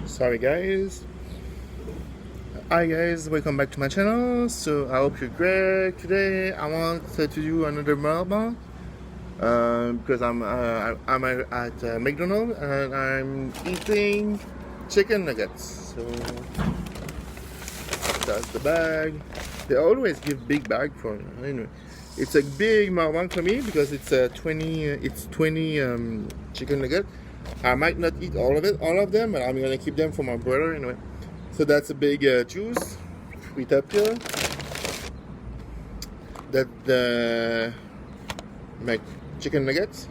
Sorry guys. Hi guys, welcome back to my channel. So I hope you're great. Today I want to do another mukbang because I'm at McDonald's and I'm eating chicken nuggets. So that's the bag. They always give big bag for anyway. It's a big mukbang for me because it's 20 chicken nuggets. I might not eat all of them, but I'm gonna keep them for my brother anyway. So that's a big juice, sweet apple. That the my chicken nuggets,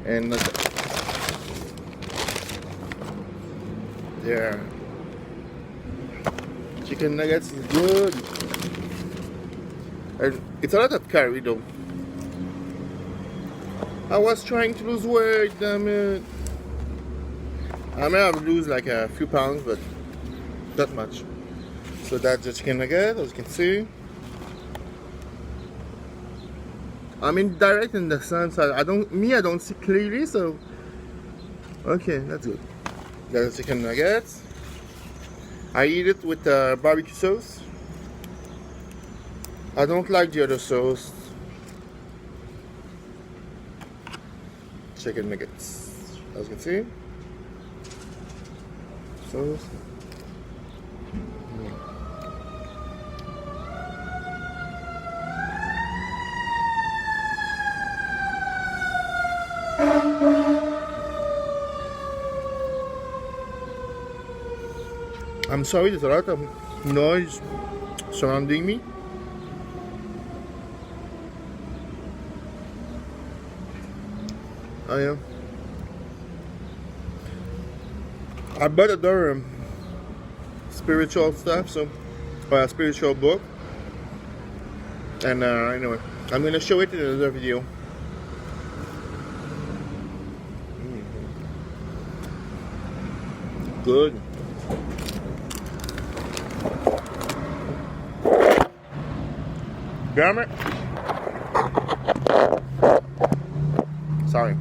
and there. Chicken nuggets is good, and it's a lot of curry though. I was trying to lose weight, damn it. I may have lose like a few pounds, but not much. So that's the chicken nugget, as you can see. I'm in direct in the sun, so I don't see clearly, so okay, that's good. That's the chicken nuggets. I eat it with barbecue sauce. I don't like the other sauce. Chicken nuggets, as you can see. Sauce. I'm sorry, there's a lot of noise surrounding me. Oh yeah. I bought other spiritual stuff, so a spiritual book, and anyway, I'm gonna show it in another video. Good. Damn it. Sorry.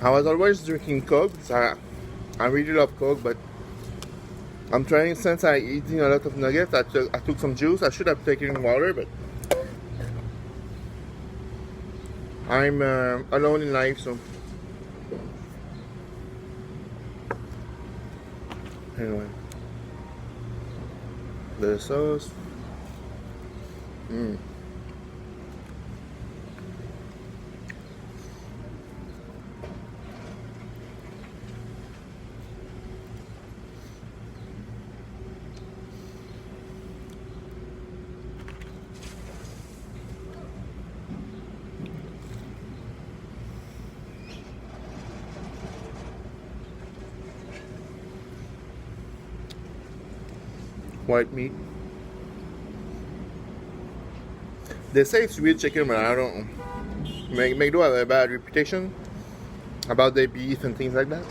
I was always drinking Coke. So I really love Coke, but I'm trying, since I eating a lot of nuggets, I took some juice. I should have taken water, but I'm alone in life, so anyway. The sauce. White meat. They say it's real chicken, but I don't know. McDo have a bad reputation about their beef and things like that.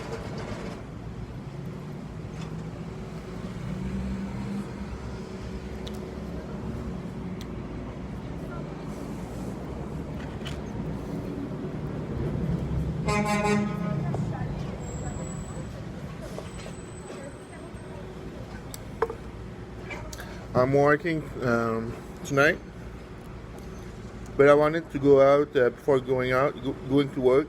I'm working tonight, but I wanted to go out before going to work.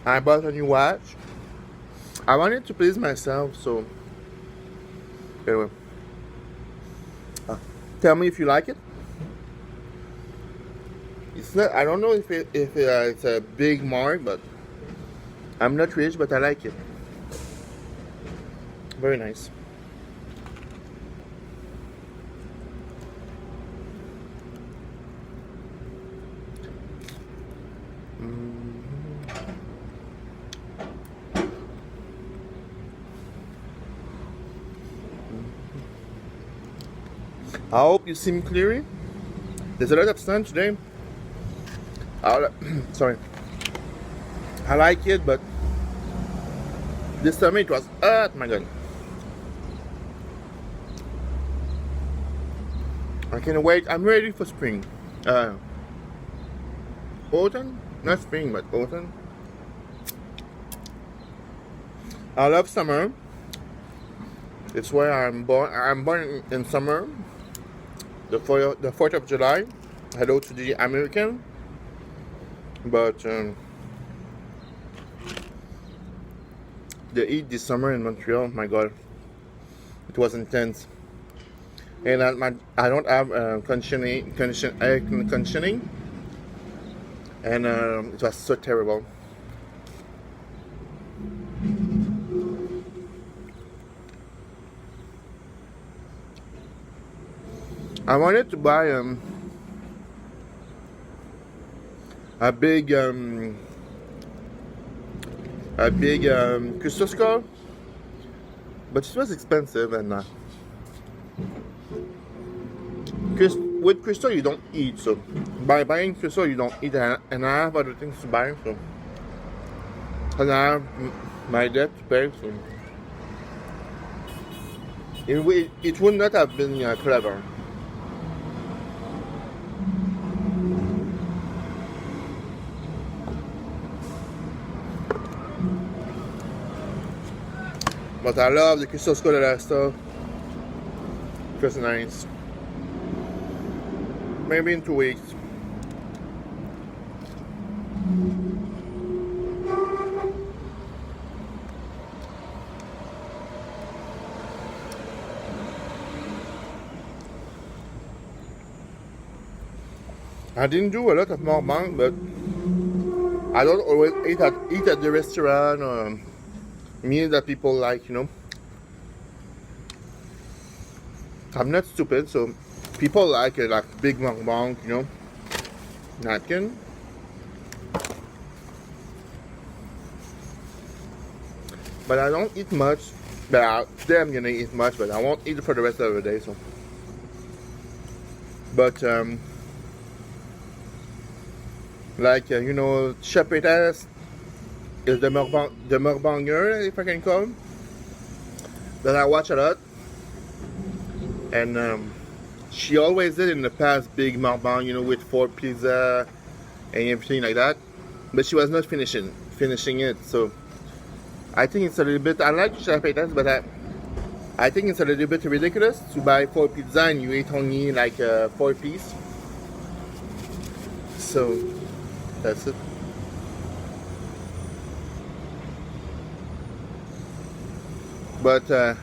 I bought a new watch. I wanted to please myself, so anyway. Tell me if you like it. It's not. I don't know if it's a big mark, but I'm not rich, but I like it. Very nice. I hope you see me clearly. There's a lot of sun today. Sorry. I like it, but this summer it was hot, my god. I can't wait. I'm ready for spring. Autumn? Not spring, but autumn. I love summer. It's where I'm born. I'm born in summer. The 4th of July. Hello to the American. But the heat this summer in Montreal, my god, it was intense. And I don't have air conditioning, and it was so terrible. I wanted to buy a big crystal skull, but it was expensive, and with crystal you don't eat, so by buying crystal you don't eat, and I have other things to buy, so and I have my debt to pay, so it would not have been clever. But I love the crystal skull and that stuff. It was nice. Maybe in 2 weeks. I didn't do a lot of mukbang, but I don't always eat at the restaurant or meal that people like, you know. I'm not stupid, so people like big mukbang, you know, napkin. But I don't eat much. But today I'm gonna eat much, but I won't eat it for the rest of the day. So, but you know, Trisha paytas is the mukbanger, if I can call him, that I watch a lot, and she always did in the past big mukbang, you know, with 4 pizza and everything like that, but she was not finishing it. So I think it's a little bit. I like Trisha paytas, but I think it's a little bit ridiculous to buy 4 pizza and you eat only like 4 piece. So that's it. But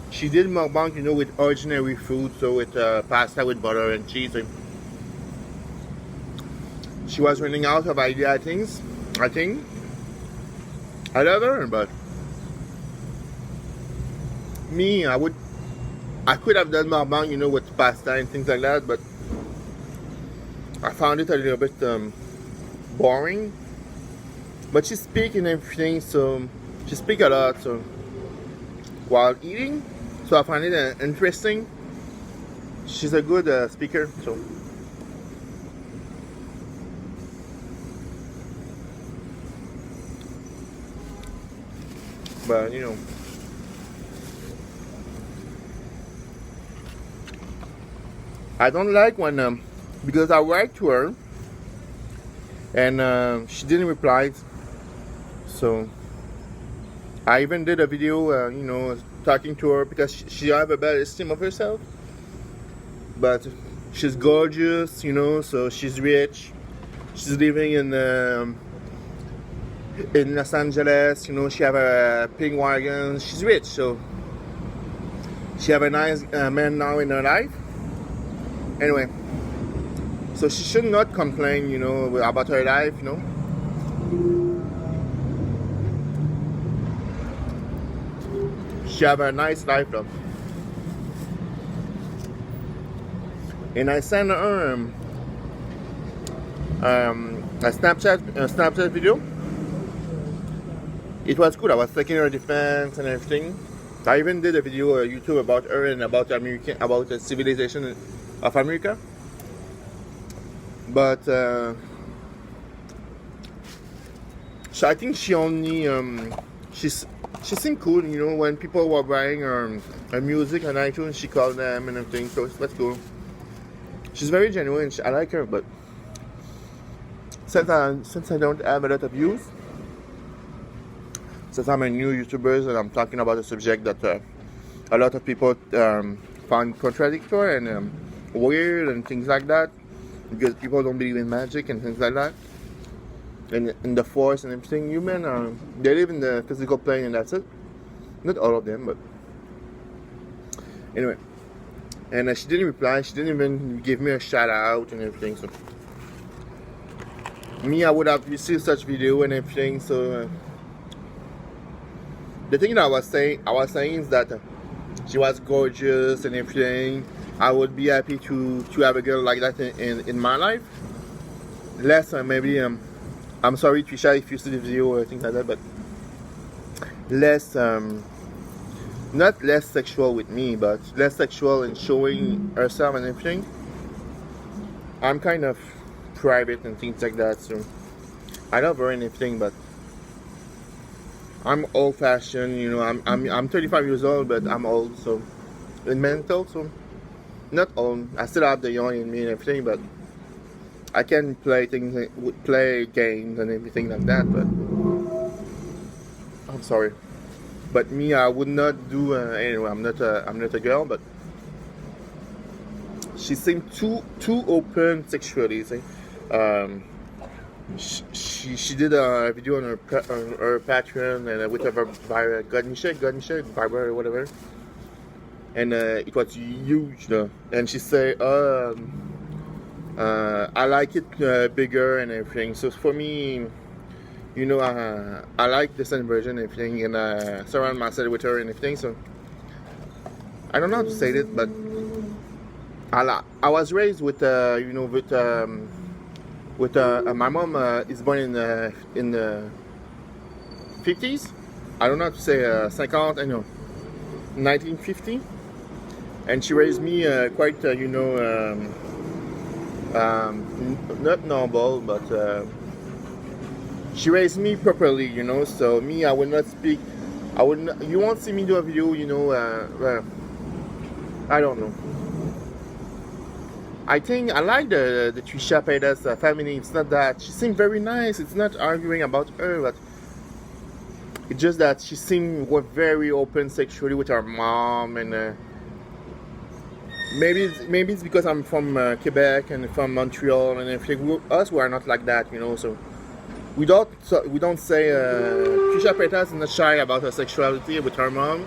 she did mukbang, you know, with ordinary food, so with pasta with butter and cheese. And she was running out of idea things. I think I love her, but me, I could have done mukbang, you know, with pasta and things like that, but I found it a little bit boring. But she speaks and everything, so she speaks a lot, so while eating, so I find it interesting. She's a good speaker, so. But you know, I don't like when because I write to her and she didn't reply. So I even did a video, you know, talking to her because she have a bad esteem of herself. But she's gorgeous, you know, so she's rich. She's living in Los Angeles, you know. She have a pink wagon. She's rich, so she have a nice man now in her life. Anyway, so she should not complain, you know, about her life, you know. She have a nice life though. And I sent her a Snapchat video. It was good. I was taking her defense and everything. I even did a video on YouTube about her and about the civilization of America. But so I think she only she seemed cool, you know, when people were buying her music on iTunes, she called them and everything. So that's cool. She's very genuine. I like her, but since I don't have a lot of views, since I'm a new YouTuber and I'm talking about a subject that a lot of people find contradictory and weird and things like that, because people don't believe in magic and things like that, and in the force and everything. Human, they live in the physical plane and that's it. Not all of them, but anyway. And she didn't reply. She didn't even give me a shout out and everything. So me, I would have received such video and everything. So the thing that I was saying is that she was gorgeous and everything. I would be happy to have a girl like that in my life. Less maybe I'm sorry Trisha if you see the video or things like that, but less not less sexual with me, but less sexual in showing herself and everything. I'm kind of private and things like that, so I love her and everything, but I'm old-fashioned, you know. I'm 35 years old, but I'm old, so in mental, so not old. I still have the young in me and everything, but I can play things, play games and everything like that. But I'm sorry, but me, I would not do. Anyway, I'm not a girl, but she seemed too open sexually. See? She did a video on her Patreon and with her God Viber or whatever, and it was huge though. And she said, I like it bigger and everything. So for me, you know, I like the same version and everything, and surround myself with her and everything. So I don't know how to say it, but I was raised with you know, with my mom is born in the 50s. I don't know how to say 50, I know, 1950, and she raised me quite you know, not noble, but she raised me properly, you know. So me, I will not speak. I would not, you won't see me do a video, you know. I don't know. I think I like the Trisha Paytas family. It's not that she seemed very nice. It's not arguing about her, but it's just that she seemed very open sexually with her mom, and maybe it's because I'm from Quebec and from Montreal and everything. We are not like that, you know. So we don't say Trisha Paytas is not shy about her sexuality with her mom.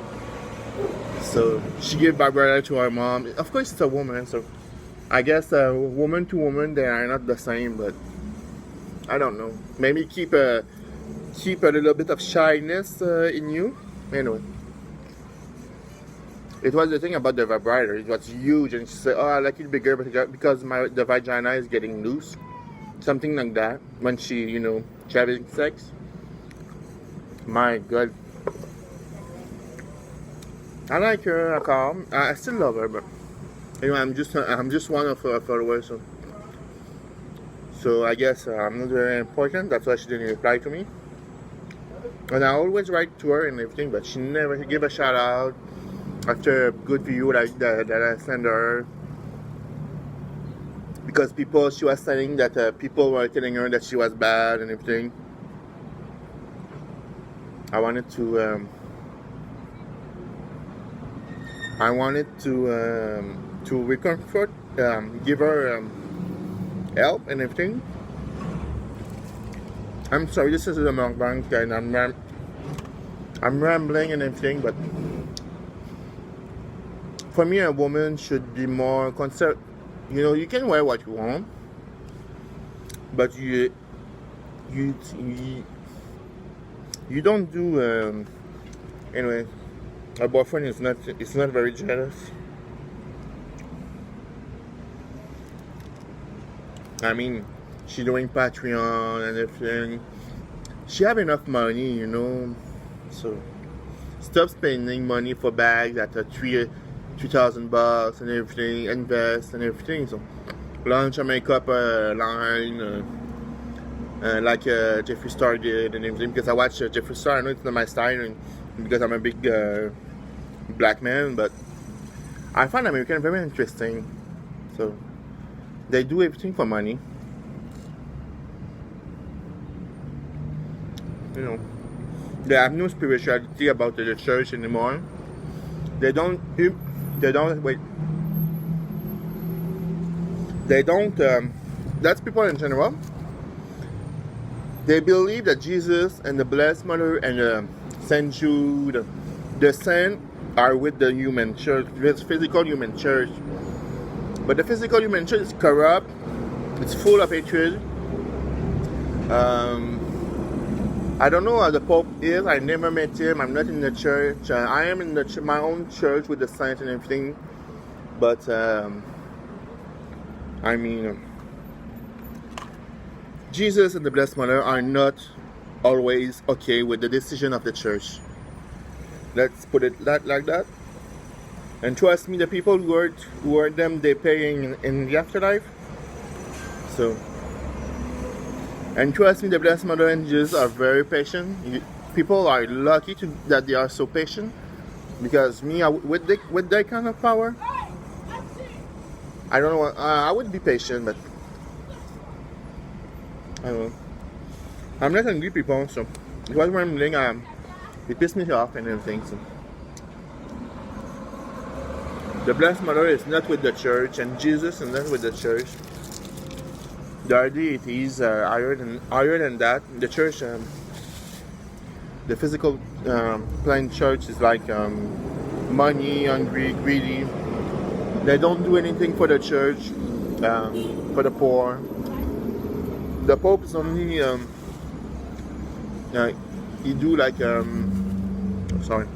So she gave Barbara to her mom. Of course, it's a woman, so I guess woman to woman they are not the same, but I don't know. Maybe keep a little bit of shyness in you. Anyway, it was the thing about the vibrator. It was huge, and she said, "Oh, I like it bigger because the vagina is getting loose." Something like that when she, you know, having sex. My God, I like her. I still love her, but anyway, I'm just one of her followers. So I guess I'm not very important. That's why she didn't reply to me. And I always write to her and everything, but she never gave a shout out after a good video that I sent her. Because she was saying that people were telling her that she was bad and everything. I wanted to reconfort, give her help and everything. I'm sorry, this is a Mukbank and I'm rambling and everything, but for me, a woman should be more concerned. You know, you can wear what you want, but you don't do. Anyway, her boyfriend is not very jealous. I mean, she doing Patreon and everything. She have enough money, you know, so Stop spending money for bags that are $3,000 and everything. Invest and everything. So launch a makeup line like Jeffree Star did and everything. Because I watch Jeffree Star. I know it's not my style because I'm a big black man, but I find American very interesting. So they do everything for money. You know, they have no spirituality about the church anymore. They don't wait. They don't, that's people in general. They believe that Jesus and the Blessed Mother and Saint Jude, the saint, are with the human church, this physical human church. But the physical human church is corrupt. It's full of hatred. I don't know how the Pope is. I never met him. I'm not in the church. I am in my own church with the saints and everything. But I mean, Jesus and the Blessed Mother are not always okay with the decision of the church. Let's put it like that. And trust me, the people who are them, they're paying in the afterlife. So, and trust me, the Blessed Mother and Jesus are very patient. People are lucky that they are so patient. Because me, with that kind of power, I don't know. I would be patient, but I don't know. I'm not angry people, so it was rambling. It pissed me off and everything. So. The Blessed Mother is not with the church, and Jesus is not with the church. Their deities are higher than that. The church, the physical plain church is like money, hungry, greedy. They don't do anything for the church, for the poor. The Pope is only he do like sorry.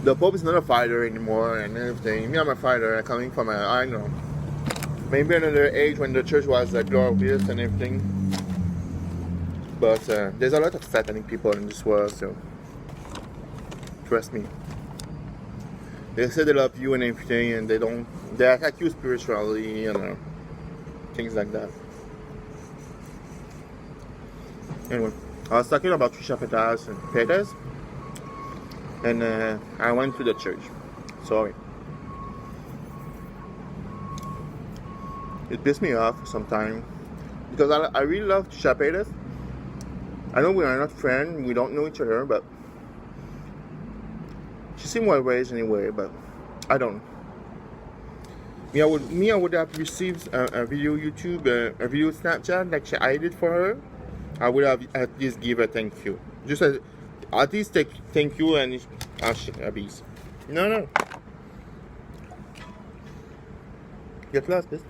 The Pope is not a fighter anymore and everything. Me, I'm a fighter coming from I don't know, maybe another age when the church was glorious and everything. But there's a lot of satanic people in this world, so trust me. They say they love you and everything, and they attack you spiritually, you know, things like that. Anyway, I was talking about Trisha paytas, and I went to the church. Sorry. It pissed me off sometimes because I really love Trisha paytas. I know we are not friends, we don't know each other, but she seemed well raised anyway, but I don't. I would have received a video YouTube, a video Snapchat like I did for her. I would have at least give a thank you. Just at least thank you and a bees. No. Get lost, bitch.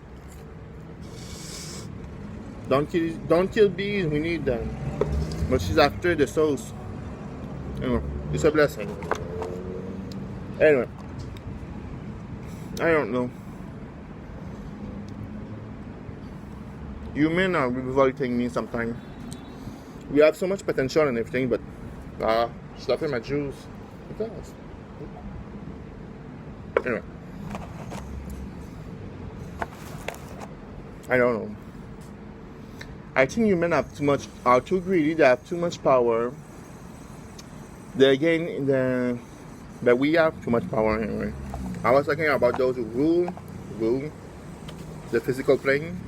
Don't kill bees, we need them. But she's after the souls. Anyway, it's a blessing. Anyway, I don't know. Humans are revolting me sometimes. We have so much potential and everything, but stuff in my juice. Anyway, I don't know. I think humans are too greedy. They have too much power. But we have too much power anyway. I was talking about those who rule the physical plane.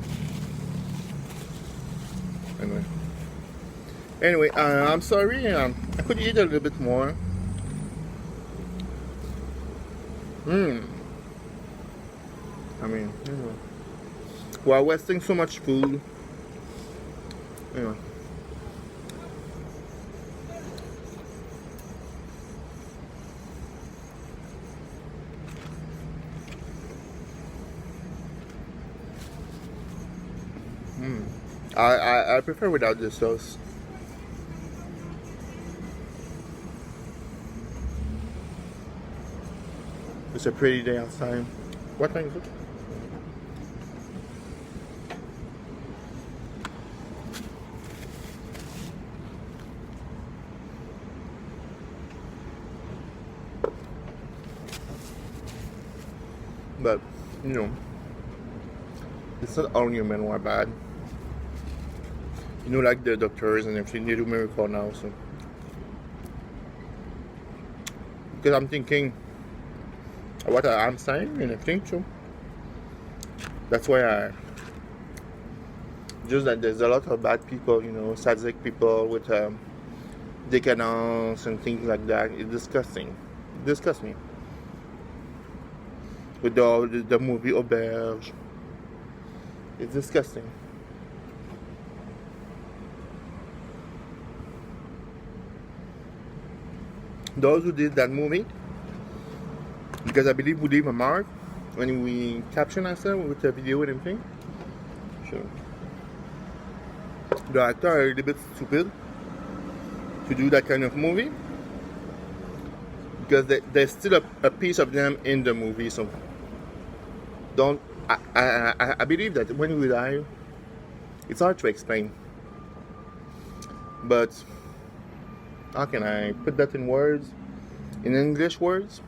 Anyway, I'm sorry. I could eat a little bit more. I mean, anyway. We're wasting so much food. Anyway. I prefer without this sauce. It's a pretty day outside. What time is it? But you know, it's not all human who are bad. You know, like the doctors and everything, they do miracle now. So because I'm thinking what I'm saying and everything, so that's why I just that there's a lot of bad people, you know, sadistic people with decadence and things like that. It's disgusting. It disgusts me. With the movie Auberge, it's disgusting. Those who did that movie, because I believe we leave a mark when we caption ourselves with the video and everything. Sure. The actors are a little bit stupid to do that kind of movie because there's still a piece of them in the movie. So don't. I believe that when we die, it's hard to explain. But how can I put that in words? In English words?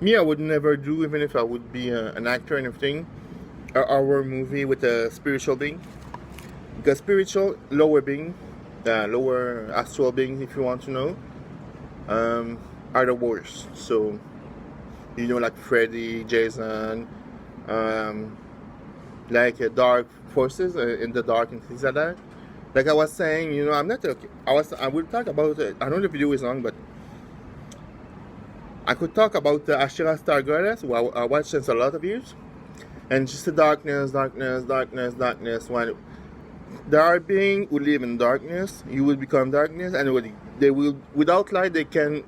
Me, I would never do, even if I would be an actor and everything, a horror movie with a spiritual being. Because spiritual, lower being, lower astral beings, if you want to know, are the worst. So, you know, like Freddy, Jason, like dark forces in the dark and things like that. Like I was saying, you know, I'm not. I will talk about it. I know the video is long, but I could talk about the Ashera Star Goddess, who I watched since a lot of years, and just the darkness, darkness, darkness, darkness. When there are beings who live in darkness, you will become darkness, and they will without light they can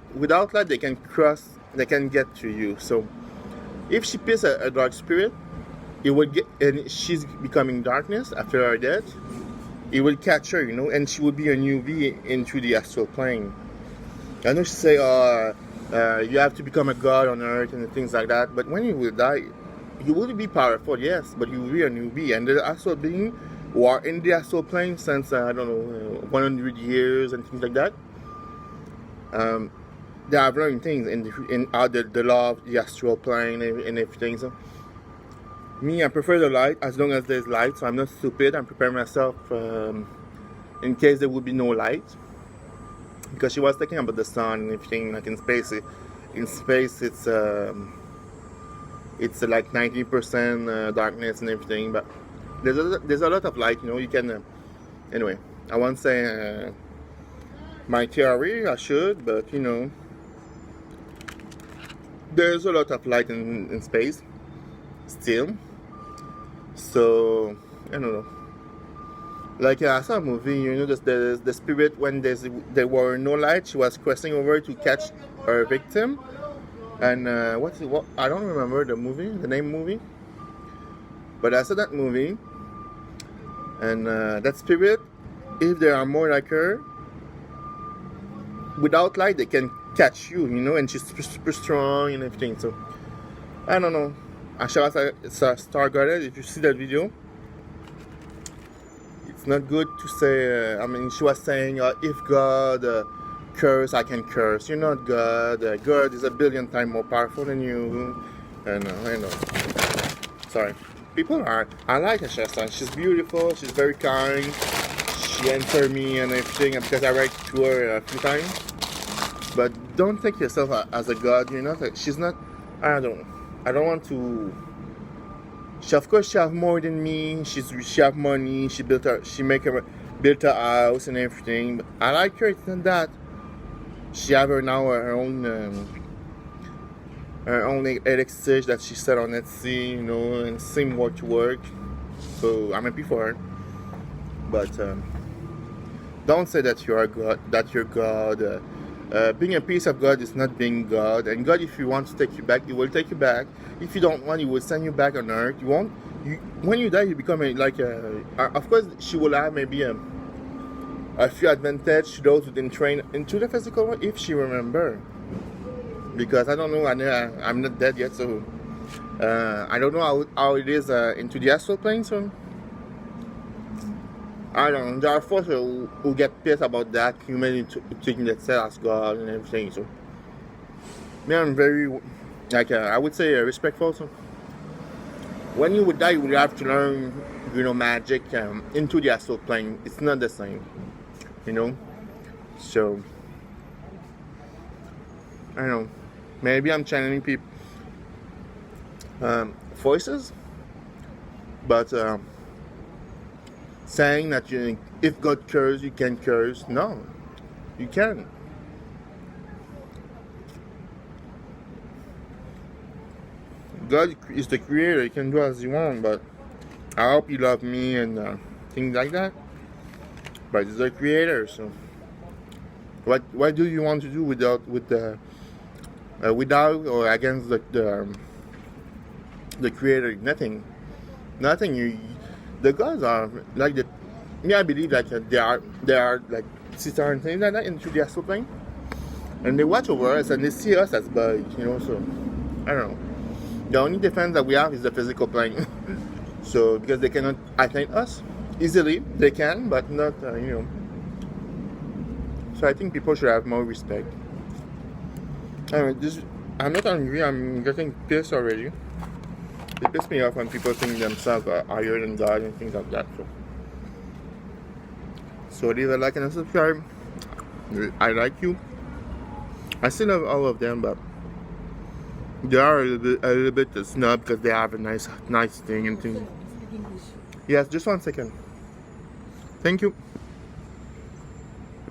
cross, they can get to you. So if she picks a dark spirit, it will get, and she's becoming darkness after her death. It will catch her, you know, and she will be a newbie into the astral plane. I know she say, you have to become a god on earth and things like that. But when you will die, you will be powerful, yes, but you will be a newbie. And the astral being who are in the astral plane since, I don't know, 100 years and things like that, they have learned things in the law of the astral plane and everything. So me, I prefer the light as long as there's light. So I'm not stupid. I'm preparing myself in case there will be no light. Because she was talking about the sun and everything, like in space. It's like 90% darkness and everything. But there's a lot of light. You know, you can. Anyway, I won't say my theory. I should, but you know, there's a lot of light in space still. So I don't know. Like I saw a movie, you know, the spirit when there were no light, she was crossing over to catch her victim. And what I don't remember the movie, but I saw that movie. And that spirit, if there are more like her, without light they can catch you, you know, and she's super strong and everything. So I don't know. It's a Star Goddess. If you see that video, it's not good to say. I mean, she was saying, if God curse, I can curse. You're not God. God is a billion times more powerful than you. And I know. Sorry. People are. I like Ashera. She's beautiful. She's very kind. She answered me and everything because I write to her a few times. But don't take yourself as a God. You're not. She's not. I don't want to. Of course, she have more than me. She have money. She built her house and everything. But I like her. It's not that. She have her own electricity that she set on Etsy, you know, and seem to work. So I'm happy for her. But don't say that you are God. That you're God. Being a piece of God is not being God. And God, if He wants to take you back, He will take you back. If you don't want, He will send you back on earth. You won't. When you die, you become of course, she will have maybe a few advantages to those who didn't train into the physical world, if she remember. Because I don't know, I'm not dead yet, so I don't know how it is into the astral plane. So I don't know. There are folks who get pissed about that, humanity taking themselves as God and everything. So me, I'm very like I would say respectful. So when you would die, you would have to learn, magic into the astral plane. It's not the same, you know. So I don't know. Maybe I'm channeling people voices, but saying that if God cares, you can curse. No, you can't. God is the creator. He can do as he wants, but I hope you love me and things like that. But he's the creator, so what do you want to do without or against the creator? Nothing. The gods are like I believe that they are like sister and things like that into the astral plane, and they watch over us and they see us as bugs, So I don't know. The only defense that we have is the physical plane. So because they cannot attain us easily, they can, but not So I think people should have more respect. Anyway, I'm not angry. I'm getting pissed already. It pisses me off when people think themselves are higher than God and things like that. So leave a like and a subscribe. I like you. I still love all of them, but they are a little bit snub because they have a nice thing and things. Yes, just 1 second. Thank you.